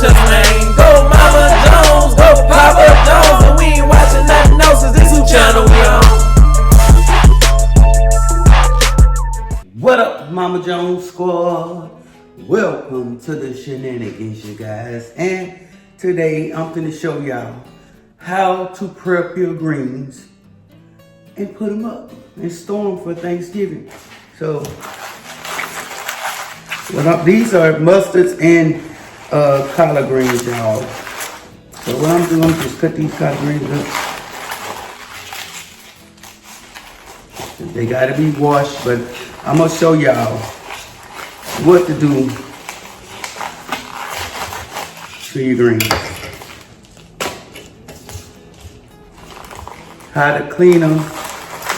watch us, man. Go Mama Jones, go Papa Jones, and we ain't watching nothing else, cause this who channel we on. What up, Mama Jones squad? Welcome to the shenanigans, you guys. And today I'm gonna show y'all how to prep your greens and put them up and store them for Thanksgiving. So, these are mustards and collard greens, y'all. So what I'm doing is just cut these collard greens up. They gotta be washed, but I'm gonna show y'all what to do to your greens. How to clean them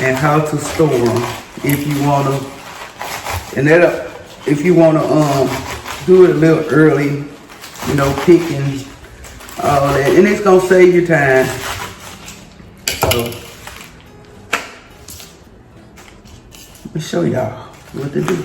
and how to store them if you wanna. And that if you wanna do it a little early, you know, picking all that, and it's gonna save you time. So let me show y'all what to do.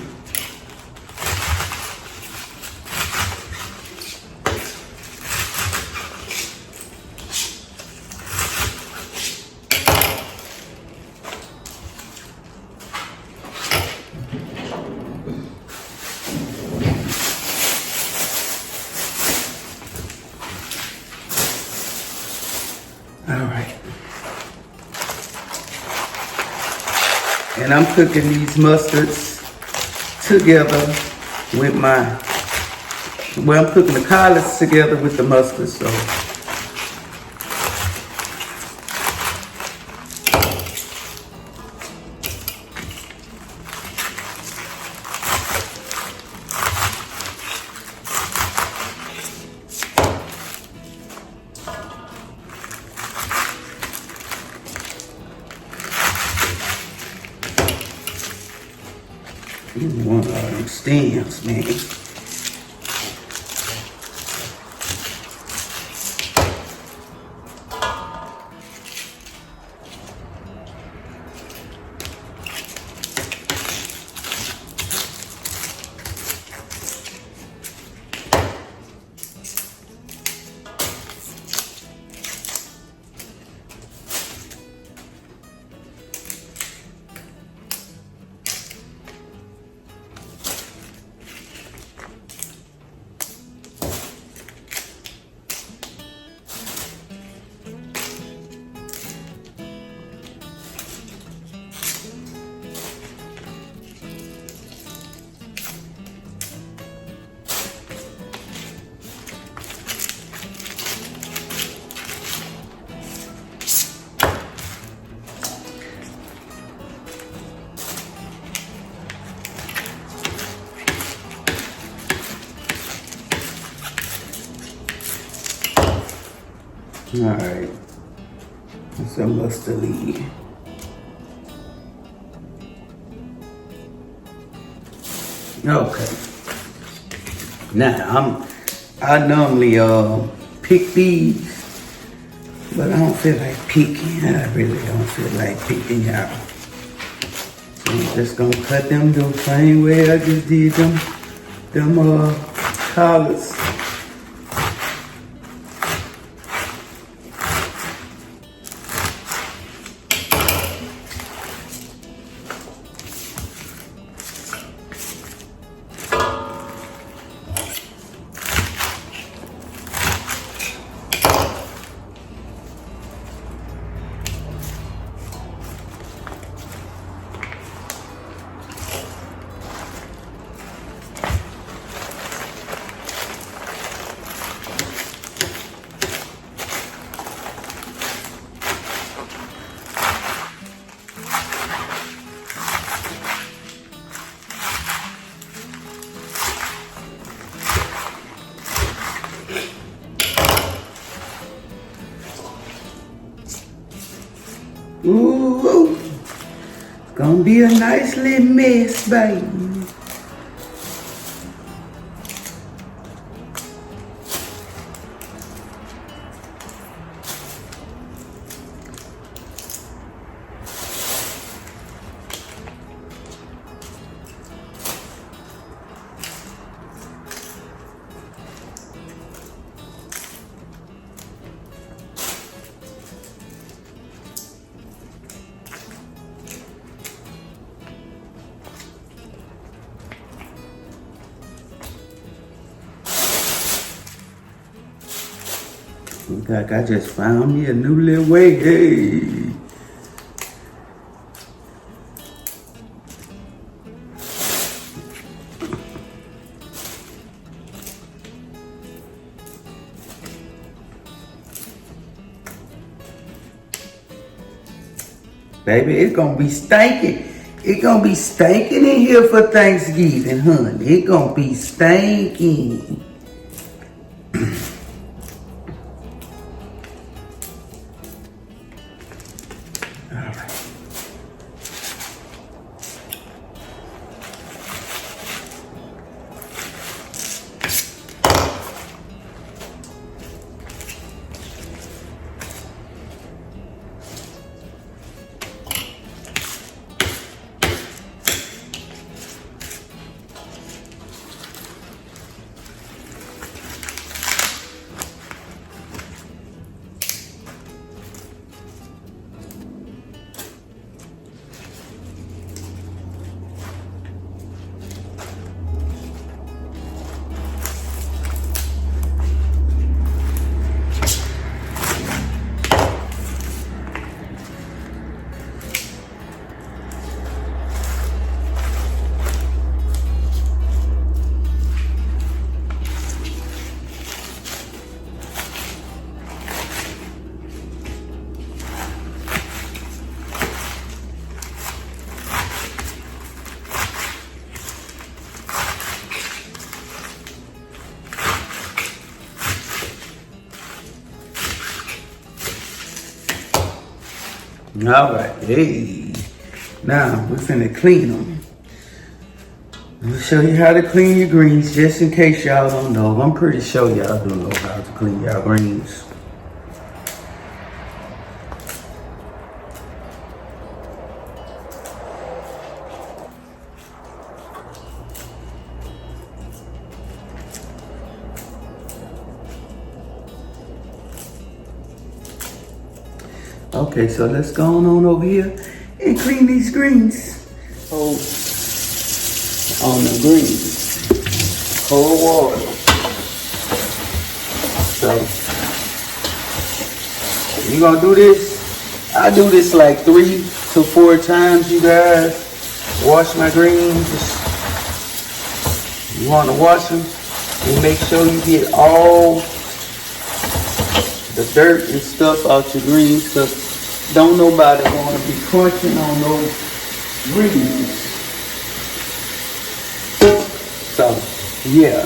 All right. And I'm cooking these mustards together with I'm cooking the collards together with the mustard, so. You want all them stems, man. All right, that's a mustard leaf. Okay. Now I normally pick these, but I don't feel like picking. I really don't feel like picking, y'all. So I'm just gonna cut them the same way I just did them collards. Ooh, it's gonna be a nice little mess, baby. Like I just found me a new little way. Hey. Baby, it's gonna be stinking. It's gonna be stinking in here for Thanksgiving, honey. It's gonna be stinking. All right, hey. Now we're finna clean them. I'm gonna show you how to clean your greens, just in case y'all don't know. I'm pretty sure y'all do know how to clean y'all greens. Okay, so let's go on over here and clean these greens. Oh, on the greens. Cold water. So, you're gonna do this. I do this like 3 to 4 times, you guys. Wash my greens. You wanna wash them and make sure you get all the dirt and stuff out your greens, because don't nobody want to be crunching on those greens. So, yeah.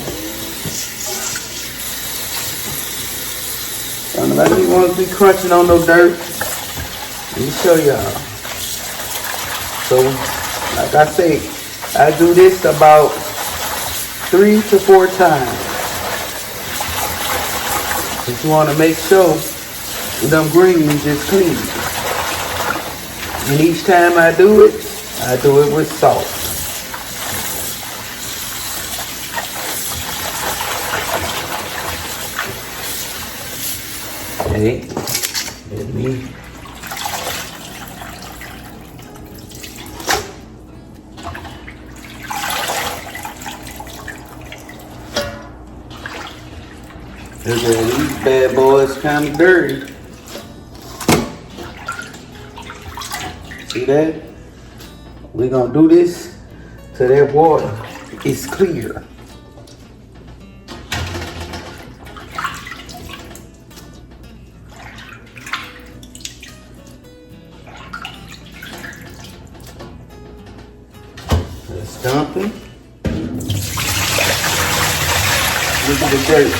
Don't nobody want to be crunching on no dirt. Let me show y'all. So, like I say, I do this about 3 to 4 times. Just want to make sure them greens is clean. And each time I do it with salt. Okay, let me. Look at these bad boys, kind of dirty. See that? We're gonna do this till that water is clear. Let's dump it. Look at the dirt.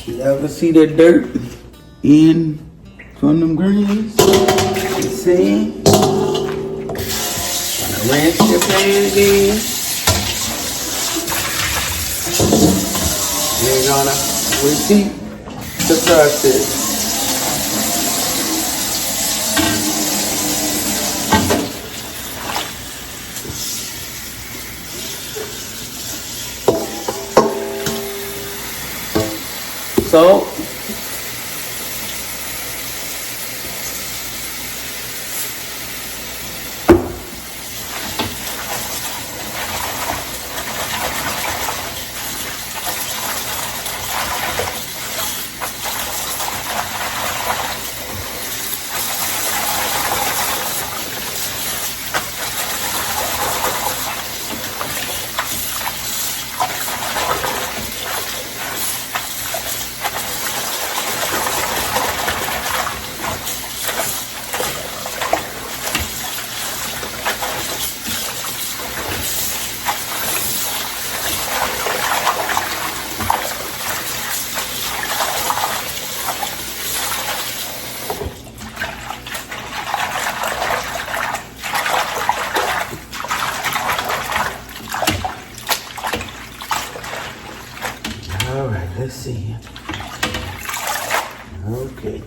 You ever see that dirt in from them greens? You see? Gonna rinse your pan again. You're gonna repeat the process. So, Okay.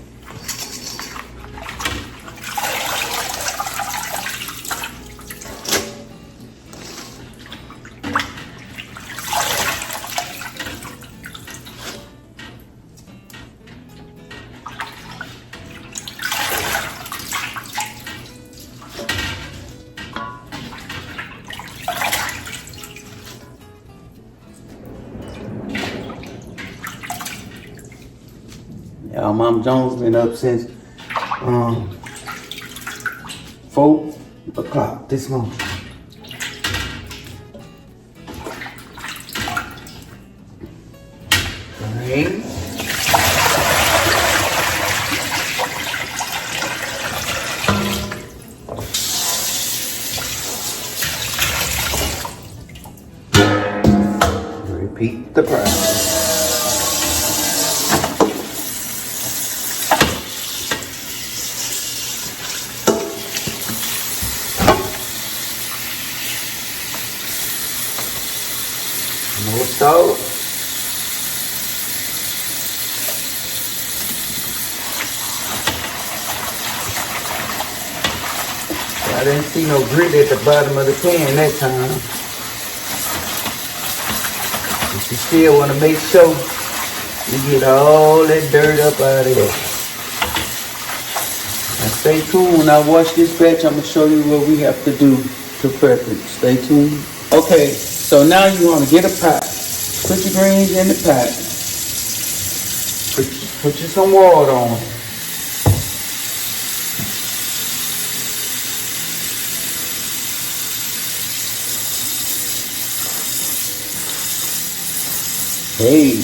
Y'all, Mama Jones been up since 4 o'clock this morning. Alright. Repeat the process. More salt. I didn't see no grit at the bottom of the pan that time. But you still want to make sure you get all that dirt up out of there. Now stay tuned. When I wash this batch, I'm going to show you what we have to do to prep it. Stay tuned. Okay, so now you want to get a pot. Put your greens in the pot. Put you some water on it. Hey.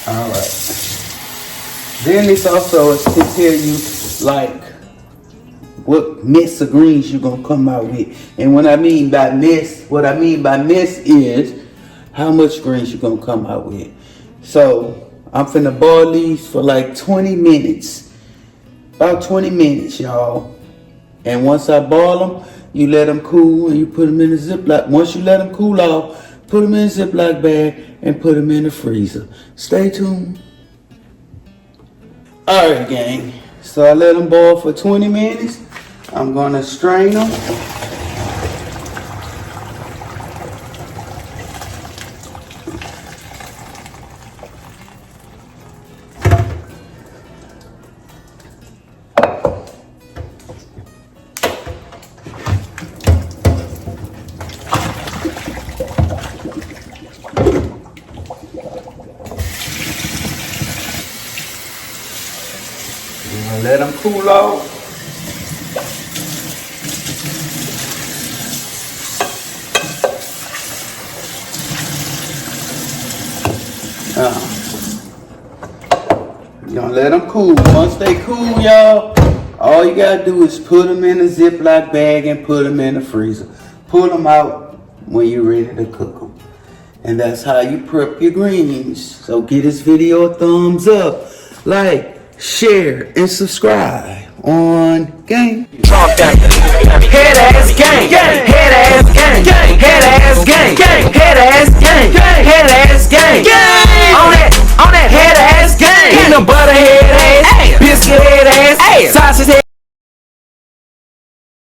All right. Then this also is to tell you like what mix of greens you're gonna come out with. And what I mean by mix is how much greens you're gonna come out with. So I'm finna boil these for like 20 minutes. About 20 minutes, y'all. And once I boil them, you let them cool and you put them in a Ziploc. Once you let them cool off, put them in a Ziploc bag and put them in the freezer. Stay tuned. Alright, gang. So I let them boil for 20 minutes. I'm gonna strain them. Let them cool off. You're gonna let them cool. Once they cool, y'all, all you gotta do is put them in a Ziploc bag and put them in the freezer. Pull them out when you're ready to cook them. And that's how you prep your greens. So give this video a thumbs up, like, share, and subscribe on gang. Head ass gang, head ass gang, head ass gang, head ass gang, head ass gang. On that head ass gang. Peanut butter head ass, biscuit head ass, sausage head.